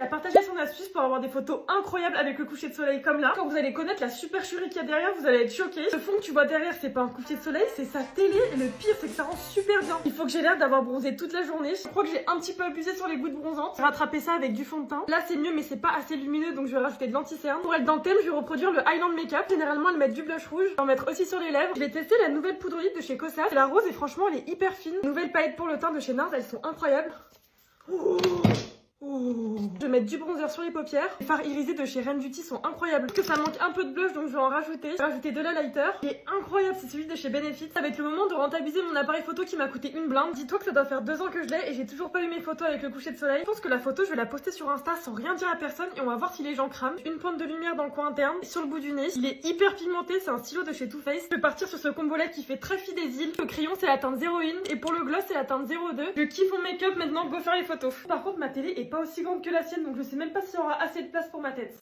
qui a partagé son astuce pour avoir des photos incroyables avec le coucher de soleil comme là. Quand vous allez connaître la supercherie qu'il y a derrière, vous allez être choqués. Le fond que tu vois derrière, c'est pas un coucher de soleil, c'est sa télé. Et le pire, c'est que ça rend super bien. Il faut que j'ai l'air d'avoir bronzé toute la journée. Je crois que j'ai un petit peu abusé sur les gouttes bronzantes. Je vais rattraper ça avec du fond de teint. Là, c'est mieux, mais c'est pas assez lumineux, donc je vais rajouter de l'anti-cerne. Pour être dans le thème, je vais reproduire le Highland Makeup. Généralement, elles mettent du blush rouge. Je vais en mettre aussi sur les lèvres. Je vais tester la nouvelle poudre lip de chez Kosas. C'est la rose et franchement, elle est hyper fine. Nouvelle palette pour le teint de chez NARS, elles sont incroyables. Je vais mettre du bronzer sur les paupières. Les fards irisés de chez Ren Beauty sont incroyables. Parce que ça manque un peu de blush, donc je vais en rajouter. Je vais rajouter de l'highlighter. Il est incroyable, c'est celui de chez Benefit. Ça va être le moment de rentabiliser mon appareil photo qui m'a coûté une blinde. Dis-toi que ça doit faire 2 ans que je l'ai et j'ai toujours pas eu mes photos avec le coucher de soleil. Je pense que la photo, je vais la poster sur Insta sans rien dire à personne et on va voir si les gens crament. Une pointe de lumière dans le coin interne, sur le bout du nez. Il est hyper pigmenté, c'est un stylo de chez Too Faced. Je vais partir sur ce combo là qui fait très fille des îles. Le crayon, c'est la teinte 01 et pour le gloss, c'est la teinte 02. Je kiffe mon make-up maintenant, go faire les photos. Par contre, ma télé est pas aussi grande que la sienne, donc je sais même pas s'il y aura assez de place pour ma tête.